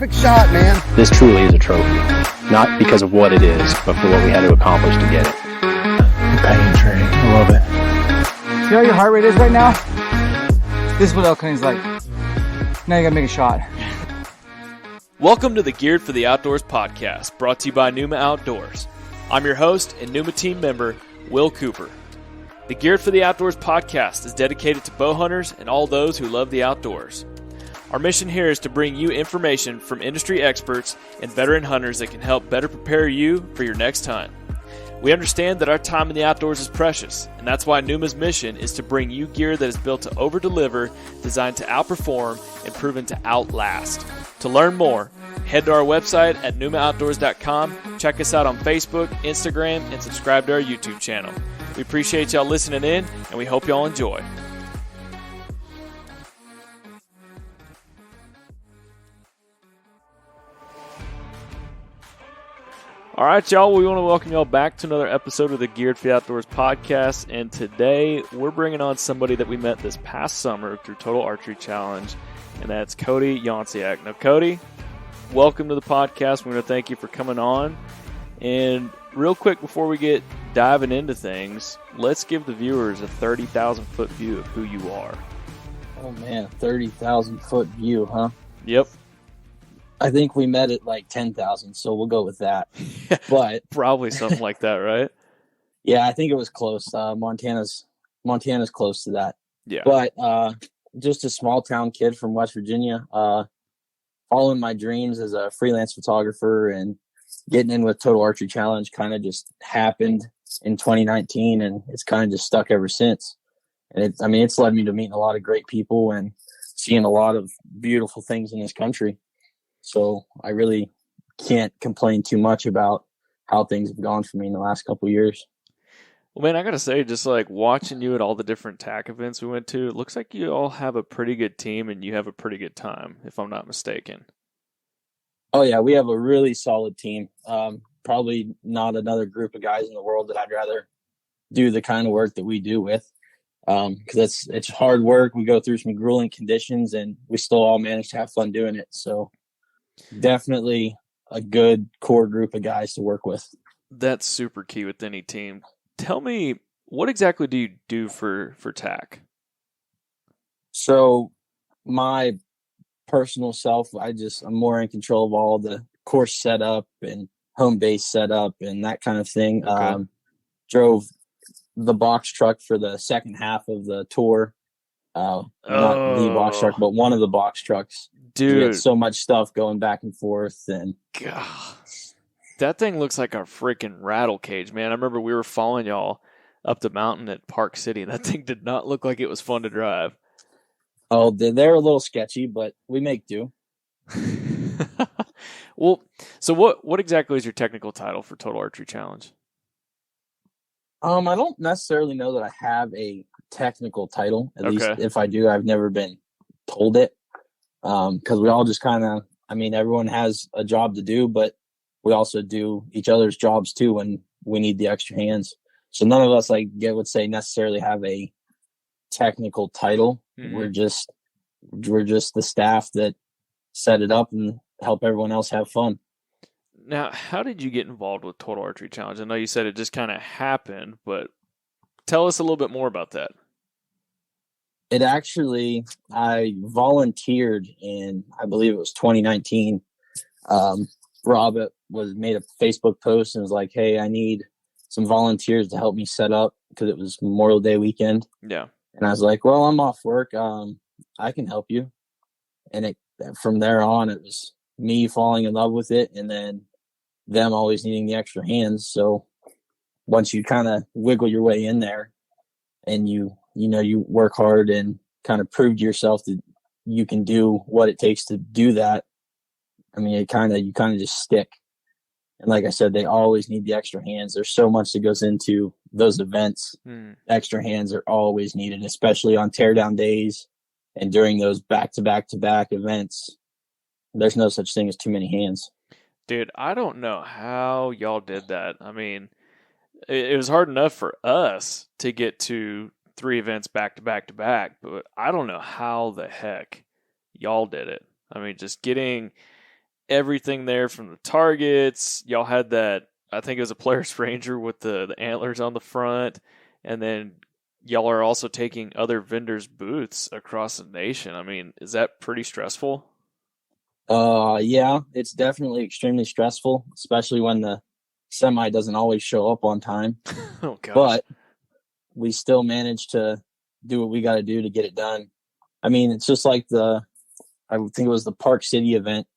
perfect shot, man. This truly is a trophy. Not because of what it is, but for what we had to accomplish to get it. The pain train. I love it. You know what your heart rate is right now? This is what elk hunting's like. Now you gotta make a shot. Welcome to the Geared for the Outdoors podcast, brought to you by Numa Outdoors. I'm your host and Numa team member, Will Cooper. The Geared for the Outdoors podcast is dedicated to bow hunters and all those who love the outdoors. Our mission here is to bring you information from industry experts and veteran hunters that can help better prepare you for your next hunt. We understand that our time in the outdoors is precious, and that's why Numa's mission is to bring you gear that is built to over-deliver, designed to outperform, and proven to outlast. To learn more, head to our website at numaoutdoors.com, check us out on Facebook, Instagram, and subscribe to our YouTube channel. We appreciate y'all listening in, and we hope y'all enjoy. All right, y'all, we want to welcome y'all back to another episode of the Geared for the Outdoors podcast, and today we're bringing on somebody that we met this past summer through Total Archery Challenge, and that's Cody Younciak. Now, Cody, welcome to the podcast. We want to thank you for coming on, and real quick before we get diving into things, let's give the viewers a 30,000-foot view of who you are. Oh, man, 30,000-foot view, huh? Yep. I think we met at like 10,000, so we'll go with that. But probably something like that, right? Yeah, I think it was close. Montana's close to that. Yeah. But just a small town kid from West Virginia, following my dreams as a freelance photographer and getting in with Total Archery Challenge kind of just happened in 2019, and it's kind of just stuck ever since. And it's led me to meeting a lot of great people and seeing a lot of beautiful things in this country. So I really can't complain too much about how things have gone for me in the last couple of years. Well, man, I got to say, just like watching you at all the different TAC events we went to, it looks like you all have a pretty good team and you have a pretty good time, if I'm not mistaken. Oh, yeah, we have a really solid team. Probably not another group of guys in the world that I'd rather do the kind of work that we do with. Because it's hard work. We go through some grueling conditions and we still all manage to have fun doing it. So definitely a good core group of guys to work with. That's super key with any team. Tell me, what exactly do you do for TAC? So my personal self, I'm more in control of all the course setup and home base setup and that kind of thing. Okay. Drove the box truck for the second half of the tour. Not the box truck, but one of the box trucks. Dude, we had so much stuff going back and forth, and God, that thing looks like a freaking rattle cage, man. I remember we were following y'all up the mountain at Park City, and that thing did not look like it was fun to drive. Oh, they're a little sketchy, but we make do. Well, so what exactly is your technical title for Total Archery Challenge? I don't necessarily know that I have a technical title. At least Okay. if I do, I've never been told it. Because we all just kind of, everyone has a job to do, but we also do each other's jobs too when we need the extra hands. So none of us necessarily have a technical title. Mm-hmm. We're just the staff that set it up and help everyone else have fun. Now, how did you get involved with Total Archery Challenge? I know you said it just kind of happened, but tell us a little bit more about that. It actually, I volunteered in, I believe it was 2019. Rob made a Facebook post and was like, "Hey, I need some volunteers to help me set up," because it was Memorial Day weekend. Yeah. And I was like, "Well, I'm off work. I can help you." And from there on, it was me falling in love with it, and then them always needing the extra hands. So once you kind of wiggle your way in there, and you work hard and kind of prove to yourself that you can do what it takes to do that. You kind of just stick. And like I said, they always need the extra hands. There's so much that goes into those events. Extra hands are always needed, especially on teardown days and during those back-to-back-to-back events. There's no such thing as too many hands. Dude, I don't know how y'all did that. It was hard enough for us to get to 3 events back to back to back, but I don't know how the heck y'all did it. Just getting everything there from the targets. Y'all had that, I think it was a Polaris Ranger with the antlers on the front. And then y'all are also taking other vendors' booths across the nation. I mean, is that pretty stressful? Yeah, it's definitely extremely stressful, especially when the semi doesn't always show up on time. Oh, gosh. But we still manage to do what we got to do to get it done. I mean, it's just like I think it was the Park City event.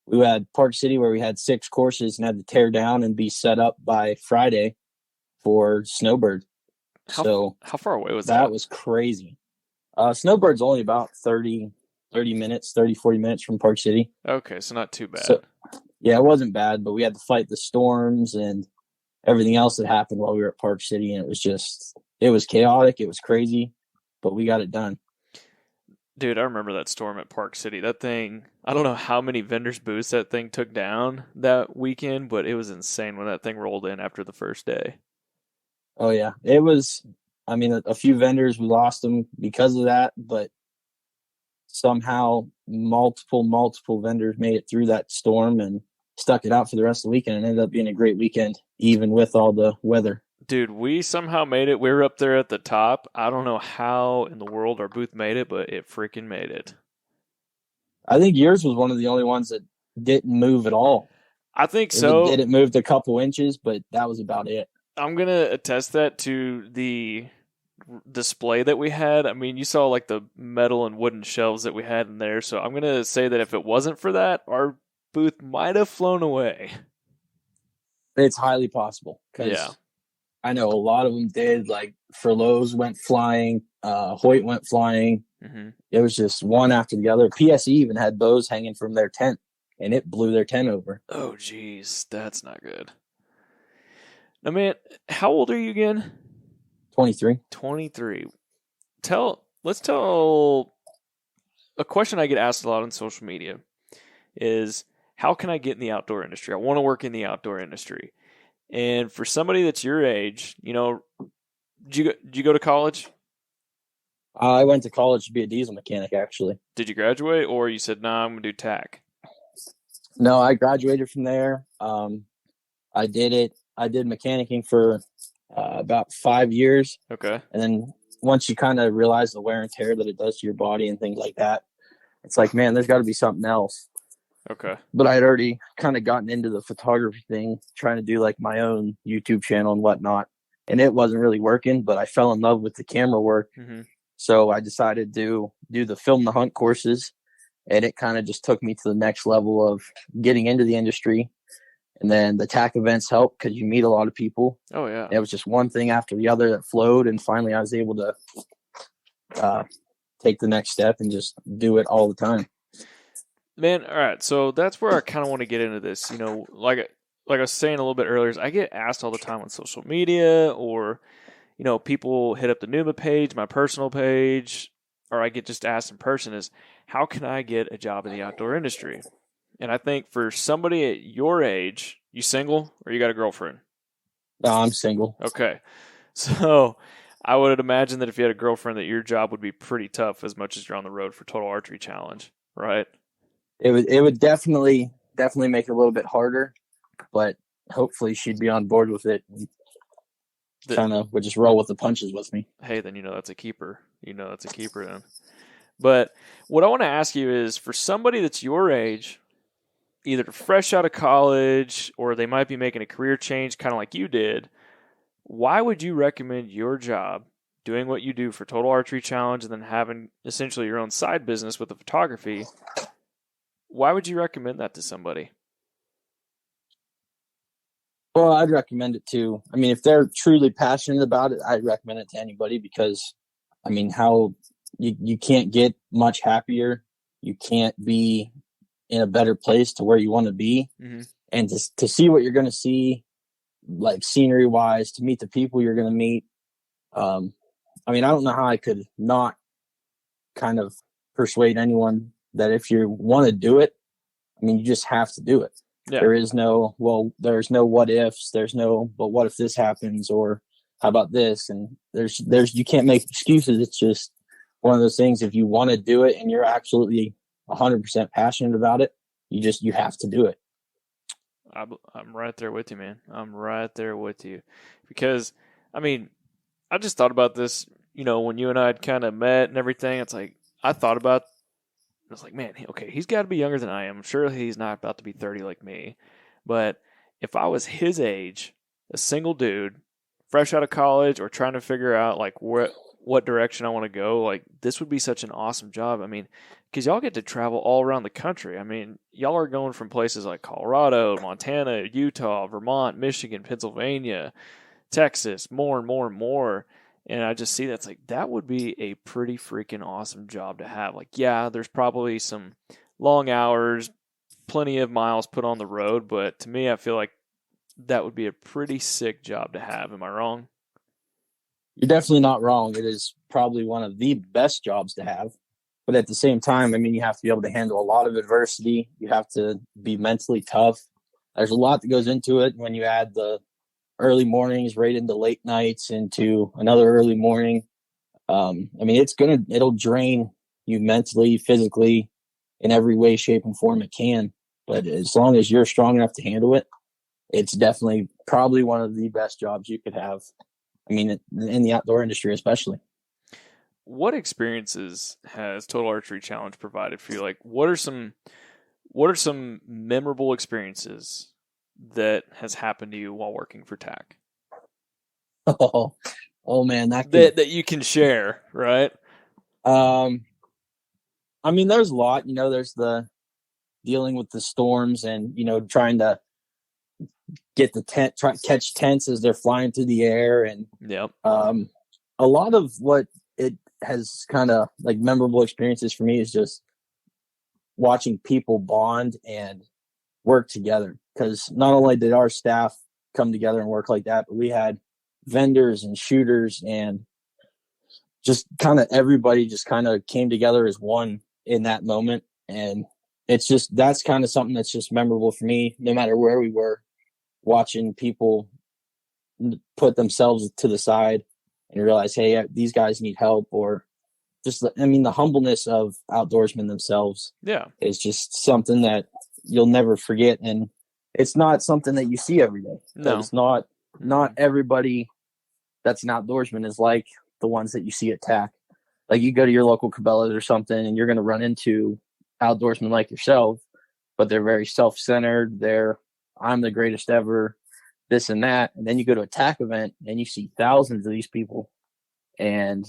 We had Park City where we had 6 courses and had to tear down and be set up by Friday for Snowbird. How far away was that? That was crazy. Snowbird's only about 30 minutes, 40 minutes from Park City. Okay, so not too bad. So, yeah, it wasn't bad, but we had to fight the storms and everything else that happened while we were at Park City, and it was chaotic, it was crazy, but we got it done. Dude, I remember that storm at Park City. That thing, I don't know how many vendors' booths that thing took down that weekend, but it was insane when that thing rolled in after the first day. Oh, yeah. It was, I mean, a few vendors, we lost them because of that, but somehow multiple vendors made it through that storm and stuck it out for the rest of the weekend, and ended up being a great weekend, even with all the weather. Dude, we somehow made it. We were up there at the top. I don't know how in the world our booth made it, but it freaking made it. I think yours was one of the only ones that didn't move at all. I think so. It moved a couple inches, but that was about it. I'm going to attest that to the display that we had. I mean, you saw like the metal and wooden shelves that we had in there. So I'm going to say that if it wasn't for that, our booth might have flown away. It's highly possible. Yeah. I know a lot of them did. Like Furloughs went flying, Hoyt went flying. Mm-hmm. It was just one after the other. PSE even had bows hanging from their tent, and it blew their tent over. Oh, geez. That's not good. Now, man, how old are you again? 23. 23. Let's tell a question I get asked a lot on social media is, how can I get in the outdoor industry? I want to work in the outdoor industry. And for somebody that's your age, you know, did you go to college? I went to college to be a diesel mechanic, actually. Did you graduate, or you said, nah, I'm going to do tack? No, I graduated from there. I did it. I did mechanicking for about 5 years. Okay. And then once you kind of realize the wear and tear that it does to your body and things like that, it's like, man, there's got to be something else. Okay. But I had already kind of gotten into the photography thing, trying to do like my own YouTube channel and whatnot. And it wasn't really working, but I fell in love with the camera work. Mm-hmm. So I decided to do the film the hunt courses. And it kind of just took me to the next level of getting into the industry. And then the TAC events help because you meet a lot of people. Oh, yeah. And it was just one thing after the other that flowed. And finally I was able to take the next step and just do it all the time. Man, all right. So that's where I kind of want to get into this. You know, like I was saying a little bit earlier, is I get asked all the time on social media, or, you know, people hit up the Numa page, my personal page, or I get just asked in person, is how can I get a job in the outdoor industry? And I think for somebody at your age, you single or you got a girlfriend? No, I'm single. Okay. So I would imagine that if you had a girlfriend, that your job would be pretty tough as much as you're on the road for Total Archery Challenge, right? It would definitely make it a little bit harder, but hopefully she'd be on board with it. Kind of would just roll with the punches with me. Hey, then that's a keeper. That's a keeper then. But what I want to ask you is, for somebody that's your age, either fresh out of college or they might be making a career change kind of like you did, why would you recommend your job, doing what you do for Total Archery Challenge and then having essentially your own side business with the photography? Why would you recommend that to somebody? Well, I'd recommend it to, I mean, if they're truly passionate about it, I'd recommend it to anybody because, I mean, how you can't get much happier. You can't be in a better place to where you want to be. Mm-hmm. And to see what you're going to see, like scenery wise, to meet the people you're going to meet. I mean, I don't know how I could not kind of persuade anyone that if you want to do it, I mean, you just have to do it. Yeah. There's no what ifs. There's no, but what if this happens, or how about this? And there's you can't make excuses. It's just one of those things. If you want to do it and you're absolutely 100% passionate about it, You have to do it. I'm right there with you, man. I'm right there with you. Because, I mean, I just thought about this, when you and I had kind of met and everything. It's like, I was like, man, okay, he's got to be younger than I am. I'm sure he's not about to be 30 like me. But if I was his age, a single dude, fresh out of college or trying to figure out, like, what direction I want to go, like, this would be such an awesome job. I mean, because y'all get to travel all around the country. I mean, y'all are going from places like Colorado, Montana, Utah, Vermont, Michigan, Pennsylvania, Texas, more and more and more. And I just see that's like, that would be a pretty freaking awesome job to have. Like, yeah, there's probably some long hours, plenty of miles put on the road, but to me, I feel like that would be a pretty sick job to have. Am I wrong? You're definitely not wrong. It is probably one of the best jobs to have. But at the same time, I mean, you have to be able to handle a lot of adversity. You have to be mentally tough. There's a lot that goes into it when you add the early mornings right into late nights into another early morning. I mean, it'll drain you mentally, physically, in every way, shape, and form it can. But as long as you're strong enough to handle it, it's definitely probably one of the best jobs you could have. I mean, in the outdoor industry, especially. What experiences has Total Archery Challenge provided for you? Like, what are some memorable experiences that has happened to you while working for TAC? Oh man, that you can share, right? I mean, there's a lot. There's the dealing with the storms and trying to get catch tents as they're flying through the air, and yep. A lot of what it has kind of like memorable experiences for me is just watching people bond and work together. Because not only did our staff come together and work like that, but we had vendors and shooters and just kind of everybody just kind of came together as one in that moment. And that's kind of something that's just memorable for me, no matter where we were, watching people put themselves to the side and realize, hey, these guys need help, or just, I mean, the humbleness of outdoorsmen themselves is just something that you'll never forget. And it's not something that you see every day. No. It's not everybody that's an outdoorsman is like the ones that you see at TAC. Like, you go to your local Cabela's or something and you're going to run into outdoorsmen like yourself, but they're very self-centered. I'm the greatest ever, this and that. And then you go to a TAC event and you see thousands of these people, and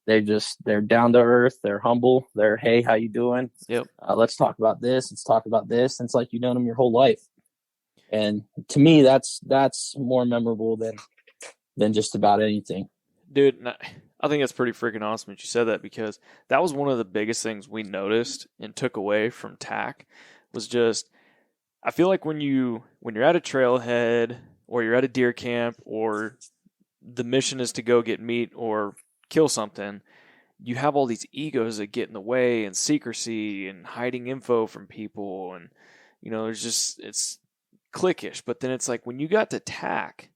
they're down to earth. They're humble. They're, hey, how you doing? Yep. Let's talk about this. Let's talk about this. And it's like you've known them your whole life. And to me, that's more memorable than just about anything. Dude, I think that's pretty freaking awesome that you said that, because that was one of the biggest things we noticed and took away from TAC was just, I feel like when you're at a trailhead or you're at a deer camp or the mission is to go get meat or kill something, you have all these egos that get in the way, and secrecy and hiding info from people, and it's cliquish. But then it's like when you got to TAC,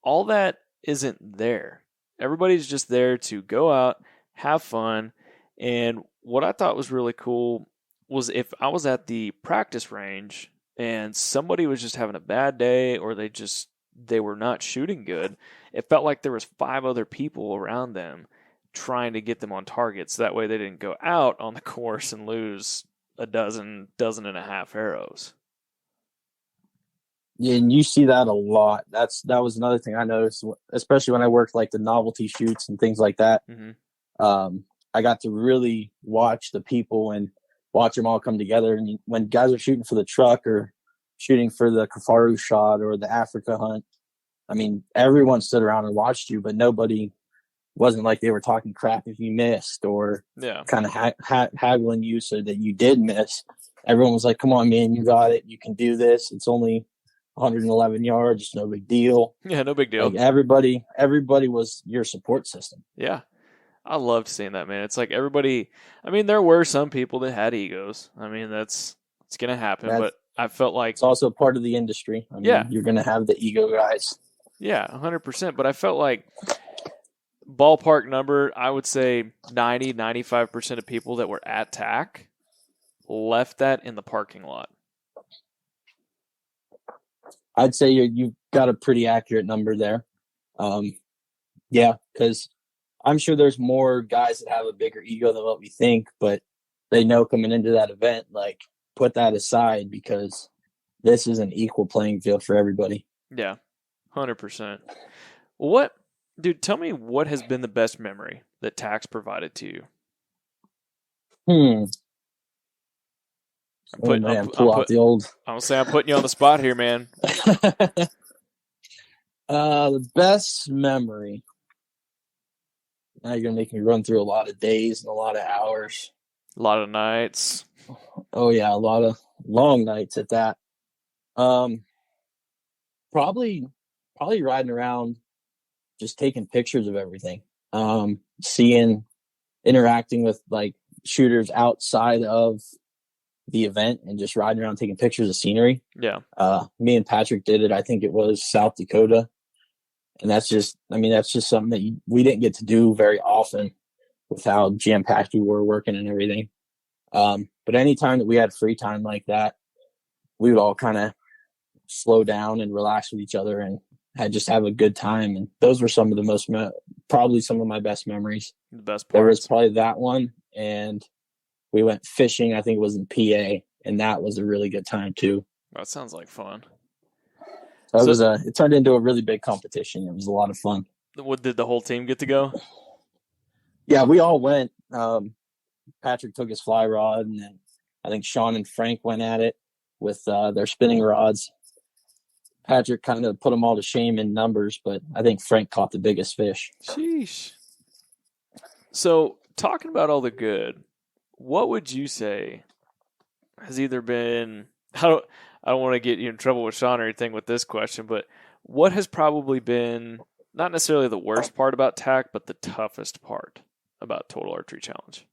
all that isn't there. Everybody's just there to go out, have fun. And what I thought was really cool was if I was at the practice range and somebody was just having a bad day, or they were not shooting good, it felt like there was 5 other people around them trying to get them on target, so that way they didn't go out on the course and lose a dozen and a half arrows. Yeah, and you see that a lot. That was another thing I noticed, especially when I worked like the novelty shoots and things like that. Mm-hmm. I got to really watch the people and watch them all come together. And when guys are shooting for the truck or shooting for the Kafaru shot or the Africa hunt, I mean, everyone stood around and watched you, but nobody wasn't like they were talking crap if you missed or kind of haggling you so that you did miss. Everyone was like, come on, man, you got it. You can do this. It's only 111 yards. It's no big deal. Yeah, no big deal. Like everybody was your support system. Yeah. I loved seeing that, man. It's like everybody, I mean, there were some people that had egos. I mean, it's going to happen, but I felt like it's also part of the industry. I mean, you're going to have the ego guys. Yeah, 100%. But I felt like ballpark number, I would say 90, 95% of people that were at TAC left that in the parking lot? I'd say you've got a pretty accurate number there. Yeah, because I'm sure there's more guys that have a bigger ego than what we think, but they know coming into that event, like, put that aside because this is an equal playing field for everybody. Yeah, 100%. What, dude, tell me what has been the best memory that TAC's provided to you? I'm putting I'm gonna say I'm putting you on the spot here, man. The best memory. Now you're gonna make me run through a lot of days and a lot of hours. A lot of nights. Oh yeah, a lot of long nights at that. Probably riding around, just taking pictures of everything. Interacting with like shooters outside of the event and just riding around taking pictures of scenery. Yeah. Me and Patrick did it. I think it was South Dakota. And that's just something that we didn't get to do very often with how jam-packed we were working and everything. But anytime that we had free time like that, we would all kind of slow down and relax with each other and have a good time. And those were some of the probably some of my best memories. The best parts. There was probably that one. And we went fishing, I think it was in PA, and that was a really good time too. That sounds like fun. It turned into a really big competition. It was a lot of fun. What, did the whole team get to go? Yeah, we all went. Patrick took his fly rod, and then I think Sean and Frank went at it with their spinning rods. Patrick kind of put them all to shame in numbers, but I think Frank caught the biggest fish. Sheesh. So, talking about all the good, what would you say has either been, I don't want to get you in trouble with Sean or anything with this question, but what has probably been not necessarily the worst part about TAC, but the toughest part about Total Archery Challenge?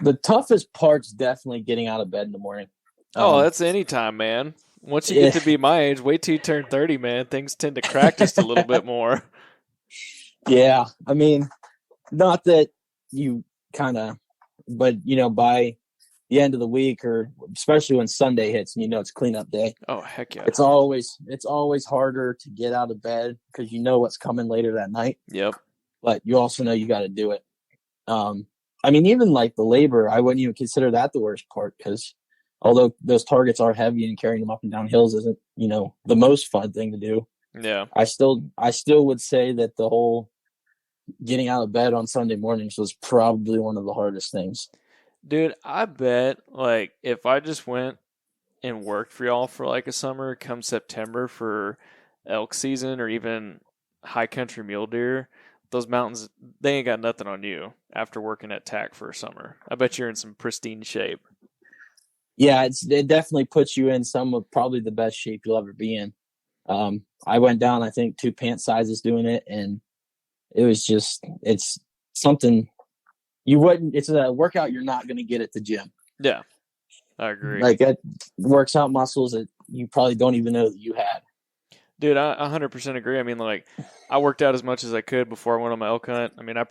The toughest part's definitely getting out of bed in the morning. That's any time, man. Once you get to be my age, wait till you turn 30, man. Things tend to crack just a little bit more. Yeah. I mean, not that you kind of, but, by the end of the week, or especially when Sunday hits and it's cleanup day. Oh, heck yeah. It's always harder to get out of bed because you know what's coming later that night. Yep. But you also know you got to do it. I mean, even like the labor, I wouldn't even consider that the worst part because although those targets are heavy and carrying them up and down hills isn't, the most fun thing to do. Yeah. I still would say that the whole getting out of bed on Sunday mornings was probably one of the hardest things. Dude, I bet like if I just went and worked for y'all for like a summer come September for elk season or even high country mule deer, those mountains, they ain't got nothing on you after working at TAC for a summer. I bet you're in some pristine shape. Yeah, it definitely puts you in some of probably the best shape you'll ever be in. I went down, I think, 2 pant sizes doing it, and it was it's something it's a workout you're not going to get at the gym. Yeah, I agree. Like, it works out muscles that you probably don't even know that you had. Dude, I 100% agree. I mean, like, I worked out as much as I could before I went on my elk hunt. I mean, I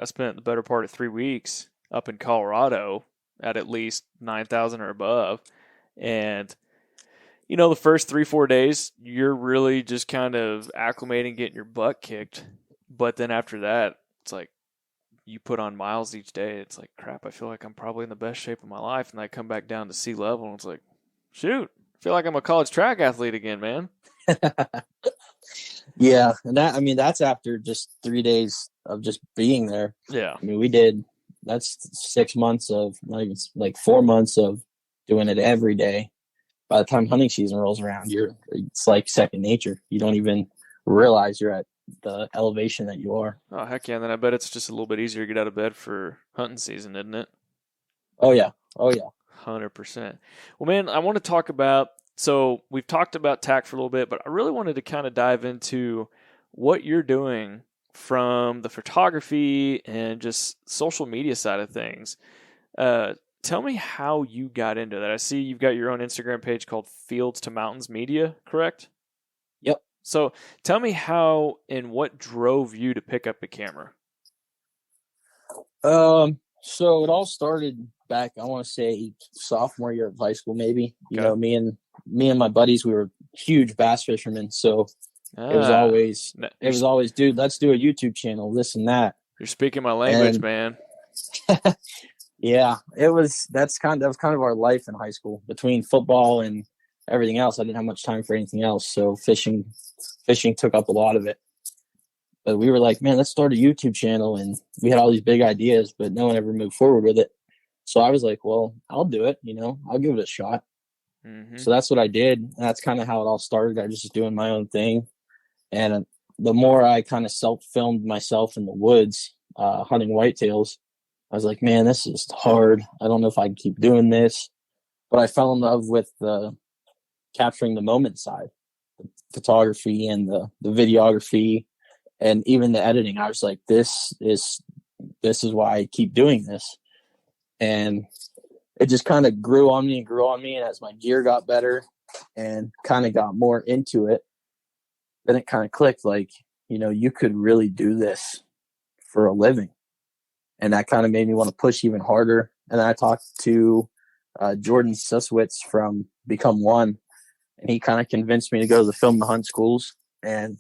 spent the better part of 3 weeks up in Colorado at least 9,000 or above. And, the first 3-4 days, you're really just kind of acclimating, getting your butt kicked. But then after that, it's like you put on miles each day. It's like, crap, I feel like I'm probably in the best shape of my life. And I come back down to sea level, and it's like, shoot, I feel like I'm a college track athlete again, man. Yeah, and that's after just 3 days of just being there. Yeah. I mean, that's 6 months of, like 4 months of doing it every day. By the time hunting season rolls around, it's like second nature. You don't even realize you're at the elevation that you are. Oh, heck yeah. And then I bet it's just a little bit easier to get out of bed for hunting season, isn't it? Oh, yeah. 100%. Well, man, I want to talk about, so we've talked about TAC for a little bit, but I really wanted to kind of dive into what you're doing from the photography and just social media side of things. Tell me how you got into that. I see you've got your own Instagram page called Fields to Mountains Media, correct? Yep. So tell me how and what drove you to pick up a camera. So it all started back, I want to say sophomore year of high school, maybe. You Okay. know, me and my buddies, we were huge bass fishermen. So it was Ah, always, dude, let's do a YouTube channel, this and that. you're speaking my language, And man. yeah, that was kind of our life in high school. Between football and everything else, I didn't have much time for anything else. So fishing took up a lot of it. But we were like, man, let's start a YouTube channel. And we had all these big ideas, but no one ever moved forward with it. So I was like, well, I'll do it. You know, I'll give it a shot. Mm-hmm. So that's what I did. And that's kind of how it all started. I was just doing my own thing. And the more I kind of self-filmed myself in the woods, hunting whitetails, I was like, man, this is hard. I don't know if I can keep doing this. But I fell in love with capturing the moment side, the photography and the videography, and even the editing. I was like, this is why I keep doing this. And it just kind of grew on me. And as my gear got better and kind of got more into it, then it kind of clicked, like, you know, you could really do this for a living. And that kind of made me want to push even harder. And I talked to Jordan Susswitz from Become One, and he kind of convinced me to go to the Film the Hunt schools. And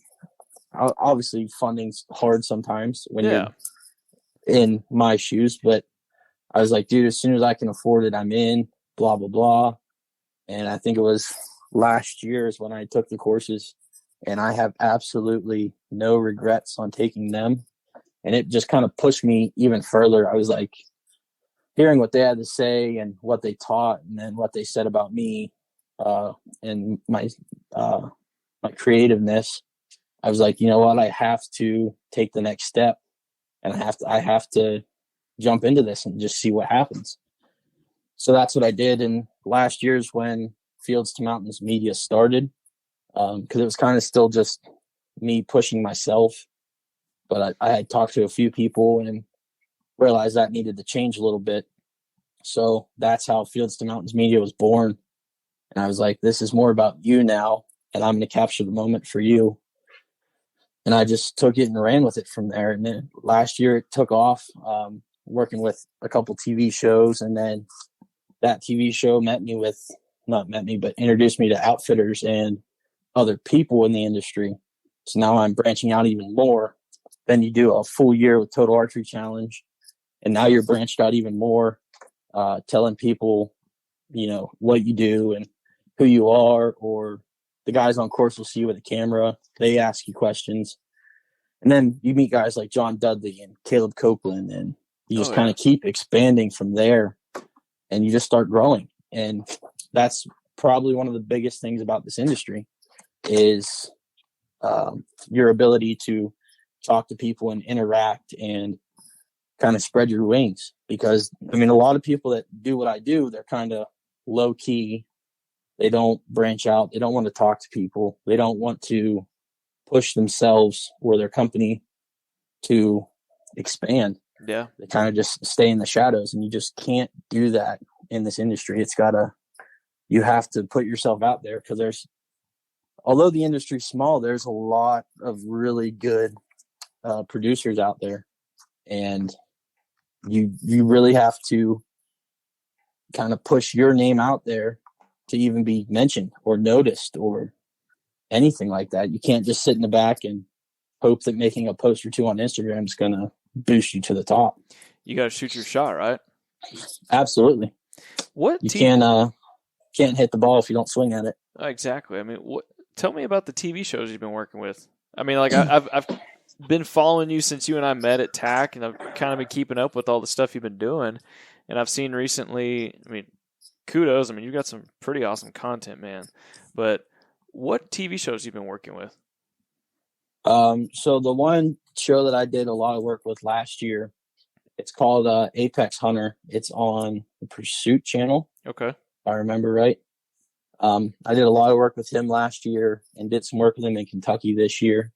obviously funding's hard sometimes when you're in my shoes, but I was like, dude, as soon as I can afford it, I'm in, blah, blah, blah. And I think it was last year is when I took the courses, and I have absolutely no regrets on taking them. And it just kind of pushed me even further. I was like, hearing what they had to say and what they taught, and then what they said about me and my creativeness. I was like, you know what? I have to take the next step, and I have to jump into this and just see what happens. So that's what I did. And last year's when Fields to Mountains Media started, because it was kind of still just me pushing myself. But I had talked to a few people and realized that needed to change a little bit. So that's how Fields to Mountains Media was born. And I was like, this is more about you now, and I'm going to capture the moment for you. And I just took it and ran with it from there. And then last year it took off, working with a couple TV shows. And then that TV show introduced me to outfitters and other people in the industry. So now I'm branching out even more. Then you do a full year with Total Archery Challenge. And now you're branched out even more, telling people, you know, what you do and who you are, or the guys on course will see you with a camera. They ask you questions. And then you meet guys like John Dudley and Caleb Copeland, and you just kind of keep expanding from there, and you just start growing. And that's probably one of the biggest things about this industry is your ability to talk to people and interact and kind of spread your wings. Because, I mean, a lot of people that do what I do, they're kind of low key. They don't branch out. They don't want to talk to people. They don't want to push themselves or their company to expand. Yeah. They kind of just stay in the shadows, and you just can't do that in this industry. You have to put yourself out there, because although the industry's small, there's a lot of really good producers out there, and you really have to kind of push your name out there to even be mentioned or noticed or anything like that. You can't just sit in the back and hope that making a post or two on Instagram is going to boost you to the top. You got to shoot your shot, right? Absolutely. You can't hit the ball if you don't swing at it. Exactly. I mean, tell me about the TV shows you've been working with. I mean, like I've been following you since you and I met at TAC, and I've kind of been keeping up with all the stuff you've been doing. And I've seen recently, I mean, kudos. I mean, you've got some pretty awesome content, man. But what TV shows you've been working with? So the one show that I did a lot of work with last year, it's called Apex Hunter. It's on the Pursuit channel. Okay. If I remember right. I did a lot of work with him last year and did some work with him in Kentucky this year.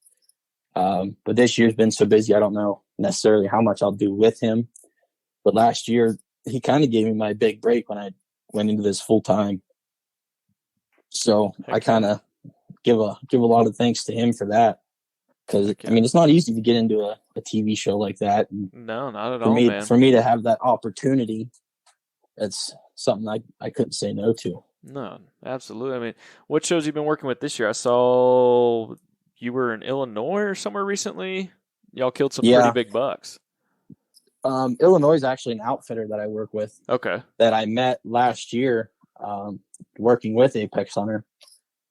But this year's been so busy, I don't know necessarily how much I'll do with him. But last year, he kind of gave me my big break when I went into this full time. So I kind of give a lot of thanks to him for that. Because I mean, it's not easy to get into a TV show like that. And No, not at for all, me, man. for me to have that opportunity, that's something I couldn't say no to. No, absolutely. I mean, what shows you been working with this year? I saw you were in Illinois or somewhere recently. Y'all killed some pretty big bucks. Illinois is actually an outfitter that I work with. Okay. That I met last year, working with Apex Hunter,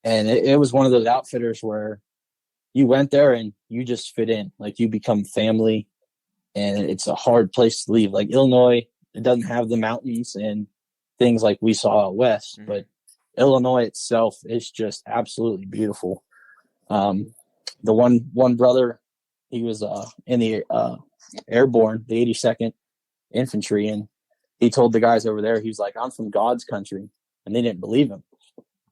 and it was one of those outfitters where you went there and you just fit in, like you become family, and it's a hard place to leave. Like Illinois, it doesn't have the mountains and things like we saw out west, but Illinois itself is just absolutely beautiful. The one brother, he was in the airborne, the 82nd Infantry, and he told the guys over there, he was like, I'm from God's country, and they didn't believe him.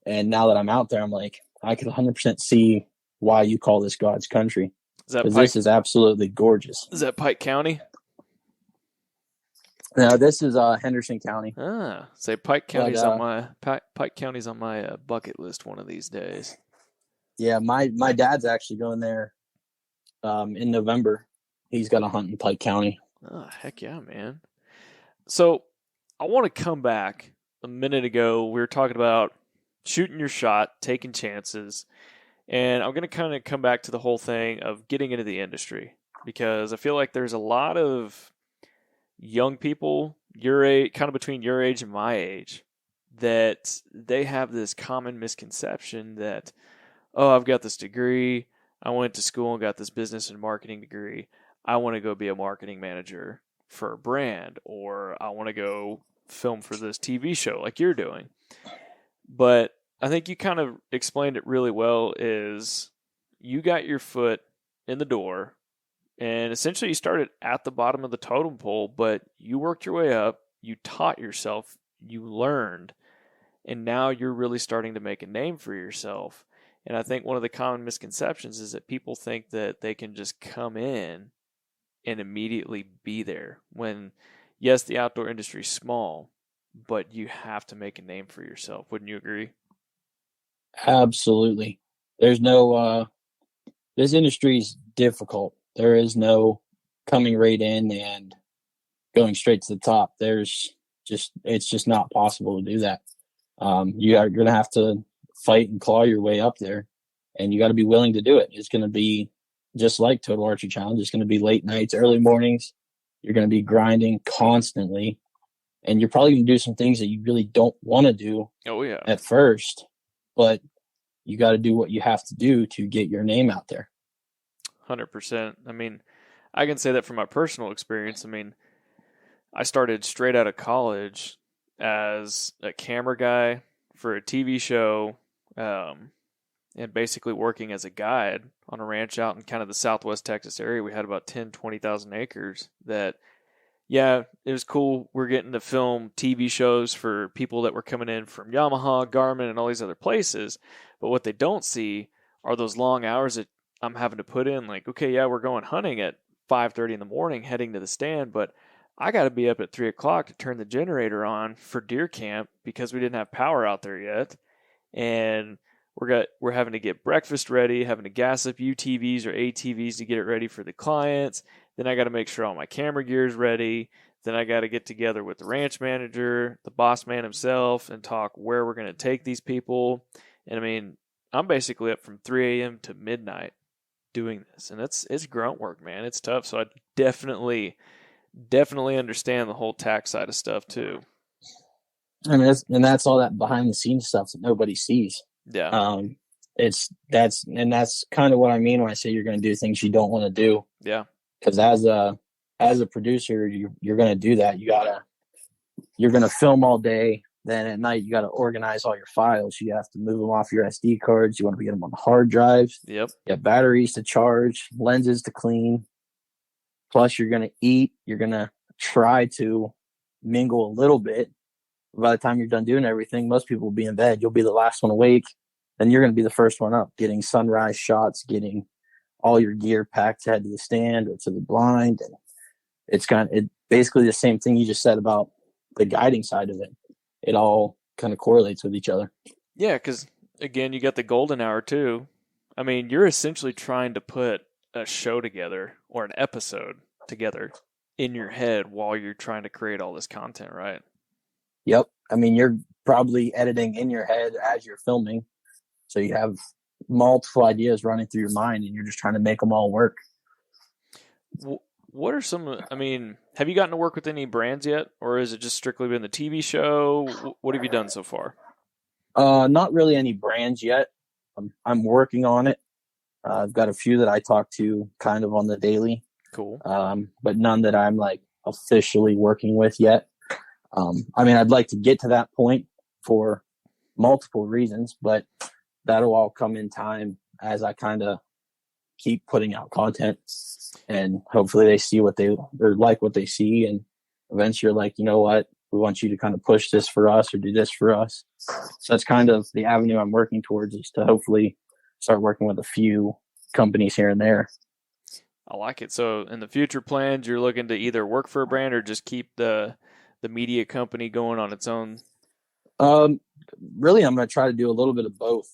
And now that I'm out there, I'm like, I can 100% see why you call this God's country. Because this is absolutely gorgeous. Is that Pike County? No, this is Henderson County. Say Pike County's on my bucket list one of these days. Yeah, my dad's actually going there in November. He's got a hunt in Pike County. Oh, heck yeah, man. So I want to come back. A minute ago, we were talking about shooting your shot, taking chances, and I'm going to kind of come back to the whole thing of getting into the industry, because I feel like there's a lot of young people your age, kind of between your age and my age, that they have this common misconception that, oh, I've got this degree, I went to school and got this business and marketing degree, I want to go be a marketing manager for a brand, or I want to go film for this TV show like you're doing. But I think you kind of explained it really well, is you got your foot in the door and essentially you started at the bottom of the totem pole, but you worked your way up, you taught yourself, you learned, and now you're really starting to make a name for yourself. And I think one of the common misconceptions is that people think that they can just come in and immediately be there, when, yes, the outdoor industry is small, but you have to make a name for yourself. Wouldn't you agree? Absolutely. There's no, this industry is difficult. There is no coming right in and going straight to the top. It's just not possible to do that. You're going to have to fight and claw your way up there, and you got to be willing to do it. It's going to be just like Total Archery Challenge. It's going to be late nights, early mornings. You're going to be grinding constantly, and you're probably going to do some things that you really don't want to do at first, but you got to do what you have to do to get your name out there. 100%. I mean, I can say that from my personal experience. I mean, I started straight out of college as a camera guy for a TV show, and basically working as a guide on a ranch out in kind of the Southwest Texas area. We had about 20,000 acres that, yeah, it was cool. We're getting to film TV shows for people that were coming in from Yamaha, Garmin, and all these other places. But what they don't see are those long hours that I'm having to put in. Like, okay, yeah, we're going hunting at 5:30 in the morning, heading to the stand, but I got to be up at 3 o'clock to turn the generator on for deer camp because we didn't have power out there yet. And we're having to get breakfast ready, having to gas up UTVs or ATVs to get it ready for the clients. Then I got to make sure all my camera gear is ready. Then I got to get together with the ranch manager, the boss man himself, and talk where we're going to take these people. And I mean, I'm basically up from 3 a.m. to midnight doing this, and it's grunt work, man. It's tough. So I definitely understand the whole tax side of stuff too. I mean, that's all that behind the scenes stuff that nobody sees. Yeah. That's kind of what I mean when I say you're going to do things you don't want to do. Yeah. Because as a producer, you're going to do that. You're going to film all day. Then at night, you got to organize all your files. You have to move them off your SD cards. You want to get them on the hard drives. Yep. You have batteries to charge, lenses to clean. Plus, you're going to eat. You're going to try to mingle a little bit. By the time you're done doing everything, most people will be in bed. You'll be the last one awake. Then you're going to be the first one up, getting sunrise shots, getting all your gear packed to head to the stand or to the blind. And it's basically the same thing you just said about the guiding side of it. It all kind of correlates with each other. Yeah, because, again, you got the golden hour, too. I mean, you're essentially trying to put a show together or an episode together in your head while you're trying to create all this content, right? Yep. I mean, you're probably editing in your head as you're filming. So you have multiple ideas running through your mind and you're just trying to make them all work. What are some, I mean, have you gotten to work with any brands yet? Or has it just strictly been the TV show? What have you done so far? Not really any brands yet. I'm working on it. I've got a few that I talk to kind of on the daily. Cool. But none that I'm like officially working with yet. I mean, I'd like to get to that point for multiple reasons, but that'll all come in time as I kind of keep putting out content, and hopefully they see what they or like what they see, and eventually you're like, you know what, we want you to kind of push this for us or do this for us. So that's kind of the avenue I'm working towards, is to hopefully start working with a few companies here and there. I like it. So in the future plans, you're looking to either work for a brand or just keep the media company going on its own? Really, I'm going to try to do a little bit of both.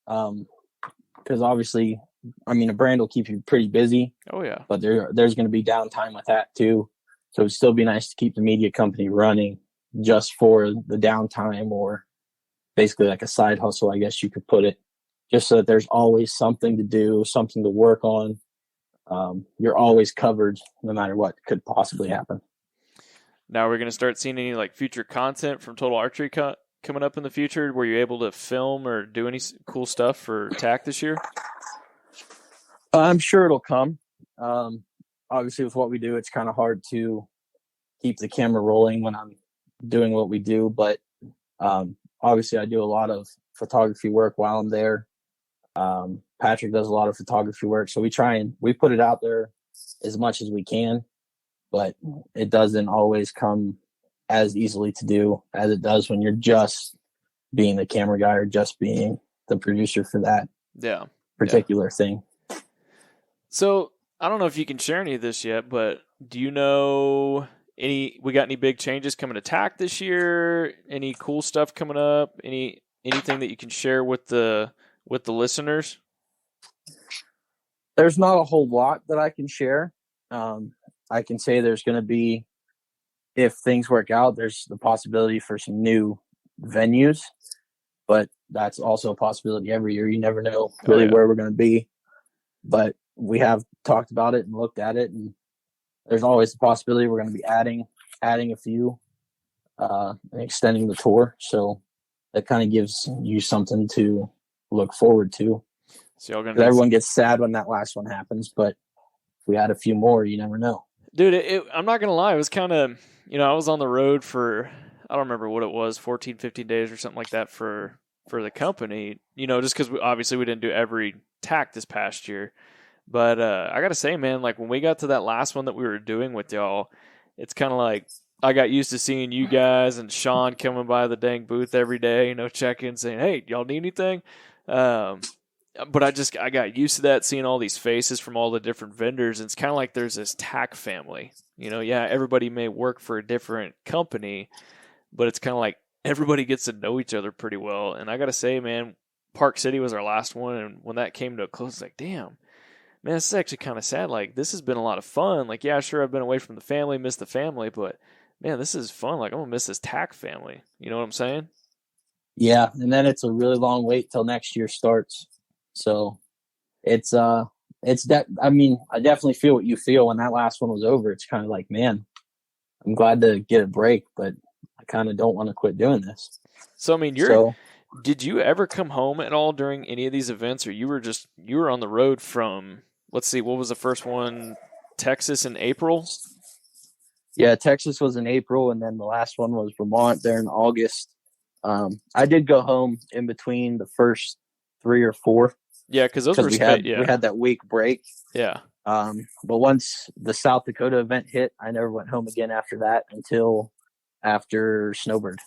Because obviously, I mean, a brand will keep you pretty busy. Oh, yeah. But there's going to be downtime with that too. So it'd still be nice to keep the media company running just for the downtime, or basically like a side hustle, I guess you could put it, just so that there's always something to do, something to work on. You're always covered no matter what could possibly happen. Now we're going to start seeing any like future content from Total Archery coming up in the future. Were you able to film or do any cool stuff for TAC this year? I'm sure it'll come. Obviously, with what we do, it's kind of hard to keep the camera rolling when I'm doing what we do. But obviously, I do a lot of photography work while I'm there. Patrick does a lot of photography work. So we put it out there as much as we can, but it doesn't always come as easily to do as it does when you're just being the camera guy or just being the producer for that particular thing. So I don't know if you can share any of this yet, but do you know we got any big changes coming to TAC this year? Any cool stuff coming up? Anything that you can share with the listeners? There's not a whole lot that I can share. I can say there's going to be, if things work out, there's the possibility for some new venues, but that's also a possibility every year. You never know really where we're going to be, but we have talked about it and looked at it, and there's always the possibility we're going to be adding a few, and extending the tour. So that kind of gives you something to look forward to. So everyone gets sad when that last one happens, but if we add a few more, you never know. Dude, I'm not going to lie. It was kind of, I was on the road for, I don't remember what it was, 14, 15 days or something like that for the company, just because obviously we didn't do every TAC this past year. But I got to say, man, like when we got to that last one that we were doing with y'all, it's kind of like I got used to seeing you guys and Sean coming by the dang booth every day, checking, saying, hey, y'all need anything? But I got used to that, seeing all these faces from all the different vendors. And it's kind of like there's this TAC family. Everybody may work for a different company, but it's kind of like everybody gets to know each other pretty well. And I got to say, man, Park City was our last one. And when that came to a close, it's like, damn, man, this is actually kind of sad. Like, this has been a lot of fun. Like, yeah, sure, I've been away from the family, missed the family, but man, this is fun. Like, I'm going to miss this TAC family. You know what I'm saying? Yeah. And then it's a really long wait till next year starts. So I definitely feel what you feel when that last one was over. It's kind of like, man, I'm glad to get a break, but I kind of don't want to quit doing this. So, I mean, did you ever come home at all during any of these events, or you were on the road from, let's see, what was the first one? Texas in April? Yeah, Texas was in April, and then the last one was Vermont there in August. I did go home in between the first 3 or 4. Yeah, because we had that week break. Yeah. But once the South Dakota event hit, I never went home again after that until after Snowbird.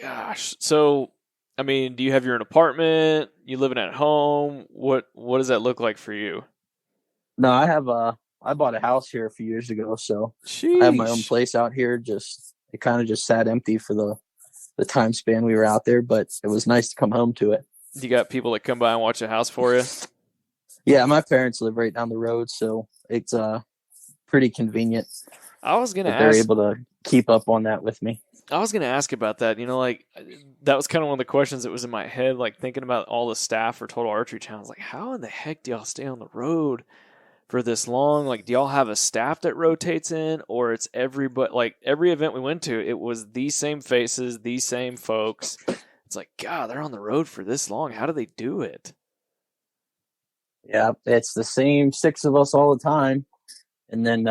Gosh. So, I mean, do you have your own apartment? You living at home? What does that look like for you? No, I bought a house here a few years ago, so Sheesh. I have my own place out here. It kind of just sat empty for the time span we were out there, but it was nice to come home to it. You got people that come by and watch the house for you? Yeah, my parents live right down the road, so it's pretty convenient I was gonna that they're ask. able to keep up on that with me. I was gonna ask about that. Like that was kind of one of the questions that was in my head. Like thinking about all the staff for Total Archery Channel. Like, how in the heck do y'all stay on the road for this long? Like, do y'all have a staff that rotates in, or it's everybody? Like every event we went to, it was these same faces, these same folks. It's like, God, they're on the road for this long. How do they do it? Yeah, it's the same 6 of us all the time, and then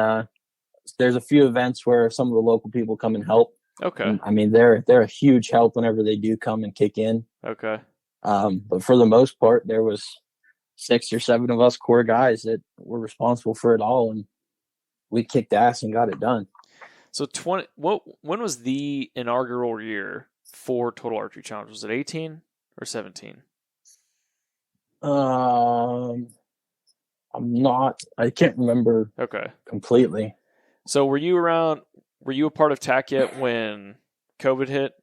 there's a few events where some of the local people come and help. Okay. I mean, they're a huge help whenever they do come and kick in. Okay. But for the most part, there was 6 or 7 of us core guys that were responsible for it all, and we kicked ass and got it done. So when was the inaugural year for Total Archery Challenge? Was it 18 or 17? I can't remember Okay. completely. So were you a part of TAC yet when COVID hit?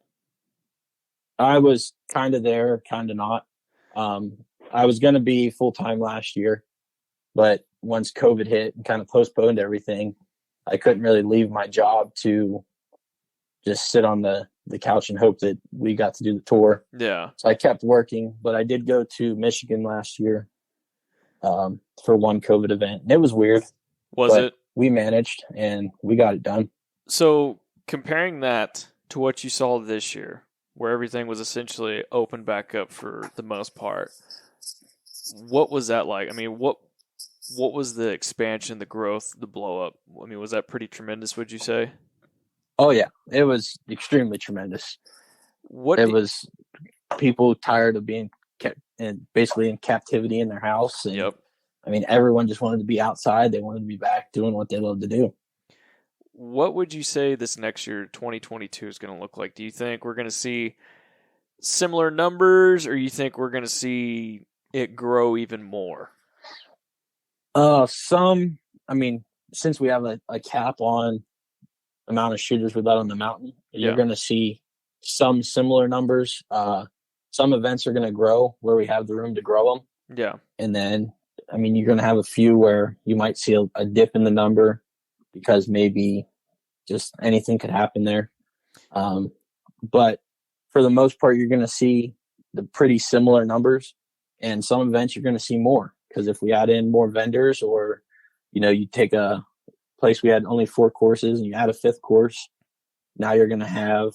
I was kind of there, kind of not. I was going to be full-time last year, but once COVID hit and kind of postponed everything, I couldn't really leave my job to just sit on the couch and hope that we got to do the tour. Yeah. So I kept working, but I did go to Michigan last year for one COVID event. And it was weird. Was it? We managed and we got it done. So comparing that to what you saw this year, where everything was essentially open back up for the most part, what was that like? I mean, what was the expansion, the growth, the blow up? I mean, was that pretty tremendous, would you say? Oh, yeah. It was extremely tremendous. Was people tired of being kept basically in captivity in their house. And, yep. I mean, everyone just wanted to be outside. They wanted to be back doing what they love to do. What would you say this next year, 2022, is going to look like? Do you think we're going to see similar numbers, or you think we're going to see it grow even more? I mean, since we have a cap on amount of shooters we let on the mountain, you're going to see some similar numbers. Some events are going to grow where we have the room to grow them. Yeah. And then, I mean, you're going to have a few where you might see a dip in the number because maybe just anything could happen there. But for the most part, you're going to see the pretty similar numbers, and some events you're going to see more because if we add in more vendors, or, you take a place we had only 4 courses and you add a 5th course, now you're going to have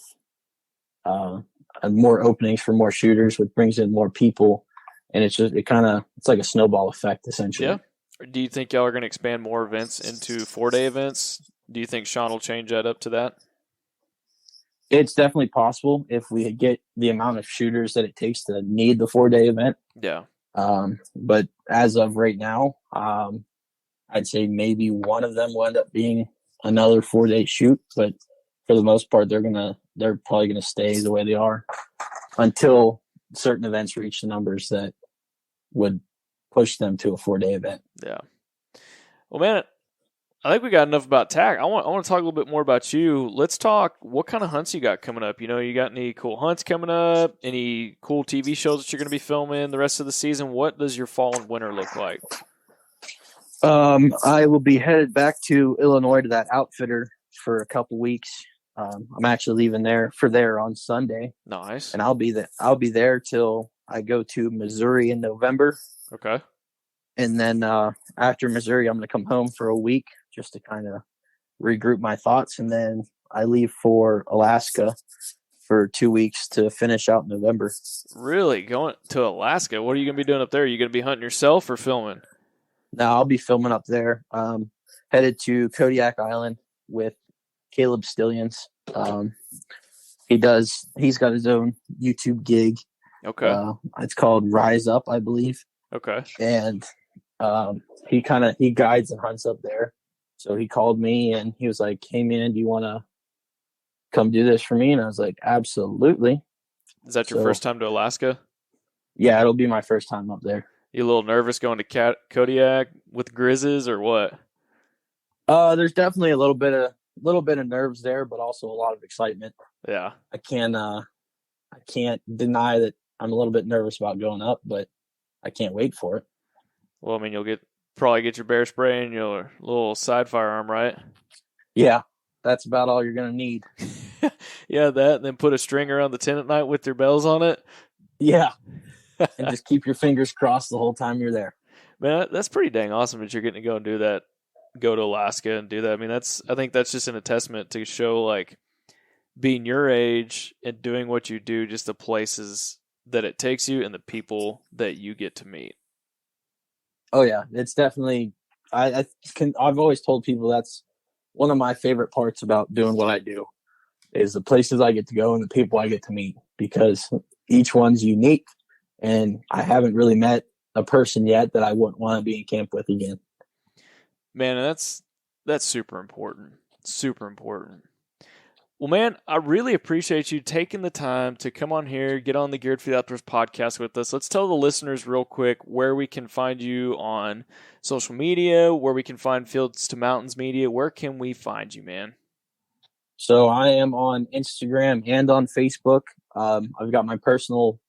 more openings for more shooters, which brings in more people. And it's like a snowball effect, essentially. Yeah. Do you think y'all are going to expand more events into 4-day events? Do you think Sean will change that up to that? It's definitely possible if we get the amount of shooters that it takes to need the 4-day event. Yeah. But as of right now, I'd say maybe one of them will end up being another 4-day shoot. But for the most part, they're probably gonna stay the way they are until certain events reach the numbers that would push them to a 4-day event. Yeah. Well, man, I think we got enough about TAC. I want to talk a little bit more about you. Let's talk what kind of hunts you got coming up. You got any cool hunts coming up? Any cool TV shows that you're going to be filming the rest of the season? What does your fall and winter look like? I will be headed back to Illinois to that outfitter for a couple weeks. I'm actually leaving there on Sunday. Nice. And I'll be there till I go to Missouri in November. Okay. And then after Missouri, I'm going to come home for a week just to kind of regroup my thoughts. And then I leave for Alaska for 2 weeks to finish out November. Really? Going to Alaska? What are you going to be doing up there? Are you going to be hunting yourself or filming? No, I'll be filming up there. Headed to Kodiak Island with Caleb Stillions. He's got his own YouTube gig. Okay. It's called Rise Up, I believe. Okay. And he guides and hunts up there. So he called me and he was like, "Hey man, do you want to come do this for me?" And I was like, "Absolutely." Is that your first time to Alaska? Yeah, it'll be my first time up there. You a little nervous going to Kodiak with grizzes or what? There's definitely a little bit of nerves there, but also a lot of excitement. Yeah. I can't deny that I'm a little bit nervous about going up, but I can't wait for it. Well, I mean, you'll probably get your bear spray and your little side firearm, right? Yeah, that's about all you're going to need. Yeah, that, and then put a string around the tent at night with your bells on it. Yeah, and just keep your fingers crossed the whole time you're there. Man, that's pretty dang awesome that you're getting to go and do that. Go to Alaska and do that. I mean, I think that's just a testament to show, like, being your age and doing what you do, just the places that it takes you and the people that you get to meet. Oh yeah, it's definitely. I've always told people that's one of my favorite parts about doing what I do is the places I get to go and the people I get to meet, because each one's unique, and I haven't really met a person yet that I wouldn't want to be in camp with again. Man, that's super important. Super important. Well, man, I really appreciate you taking the time to come on here, get on the Geared for the Outdoors podcast with us. Let's tell the listeners real quick where we can find you on social media, where we can find Fields to Mountains Media. Where can we find you, man? So I am on Instagram and on Facebook. I've got my personal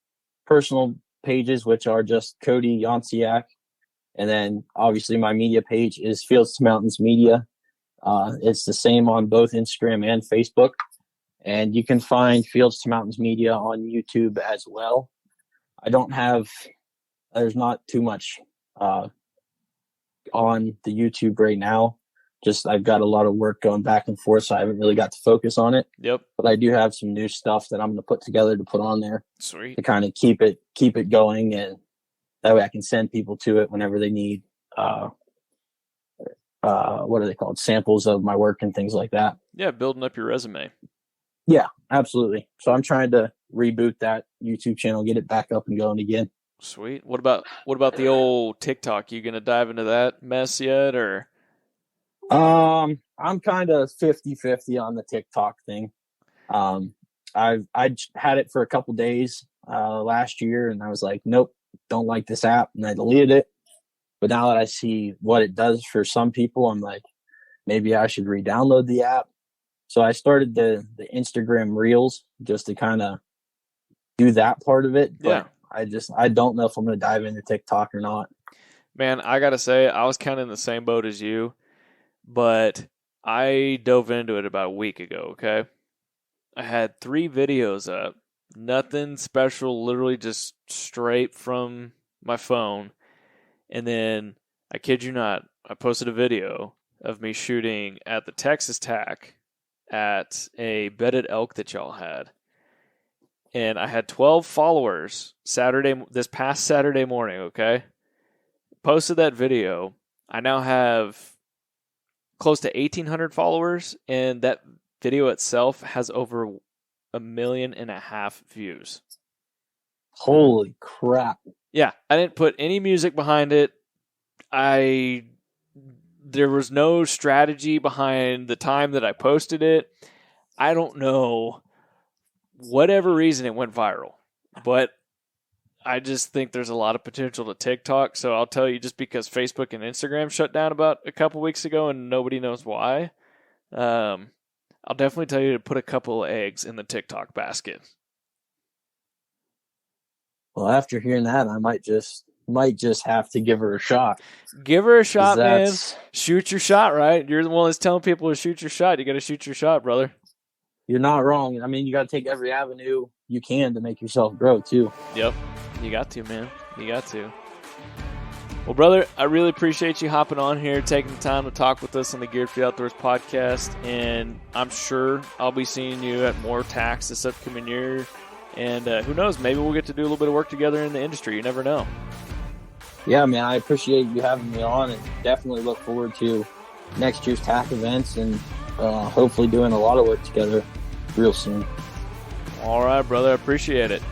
pages, which are just Cody Younciak. And then obviously my media page is Fields to Mountains Media. It's the same on both Instagram and Facebook. And you can find Fields to Mountains Media on YouTube as well. There's not too much on the YouTube right now. Just I've got a lot of work going back and forth, so I haven't really got to focus on it. Yep. But I do have some new stuff that I'm going to put together to put on there. Sweet. To kind of keep it going, and that way I can send people to it whenever they need what are they called? Samples of my work and things like that. Yeah, building up your resume. Yeah, absolutely. So I'm trying to reboot that YouTube channel, get it back up and going again. Sweet. What about the old TikTok? You gonna dive into that mess yet, or? I'm kind of 50-50 on the TikTok thing. I had it for a couple days last year, and I was like, nope, don't like this app, and I deleted it. But now that I see what it does for some people, I'm like, maybe I should re-download the app. So I started the Instagram Reels just to kind of do that part of it. But Yeah. I don't know if I'm going to dive into TikTok or not. Man, I got to say, I was kind of in the same boat as you, but I dove into it about a week ago, okay? I had 3 videos up, nothing special, literally just straight from my phone. And then, I kid you not, I posted a video of me shooting at the Texas Tack at a bedded elk that y'all had. And I had 12 followers this past Saturday morning, okay? Posted that video. I now have close to 1,800 followers, and that video itself has over 1.5 million views. Holy crap. Yeah, I didn't put any music behind it. There was no strategy behind the time that I posted it. I don't know. Whatever reason, it went viral. But I just think there's a lot of potential to TikTok. So I'll tell you, just because Facebook and Instagram shut down about a couple weeks ago and nobody knows why, I'll definitely tell you to put a couple of eggs in the TikTok basket. Well, after hearing that, I might just have to give her a shot. Give her a shot, man. Shoot your shot, right? You're the one that's telling people to shoot your shot. You got to shoot your shot, brother. You're not wrong. I mean, you got to take every avenue you can to make yourself grow, too. Yep. You got to, man. You got to. Well, brother, I really appreciate you hopping on here, taking the time to talk with us on the Geared for the Outdoors podcast. And I'm sure I'll be seeing you at more TACs this upcoming year. And who knows, maybe we'll get to do a little bit of work together in the industry. You never know. Yeah, man, I appreciate you having me on, and definitely look forward to next year's TAC events and hopefully doing a lot of work together real soon. All right, brother. I appreciate it.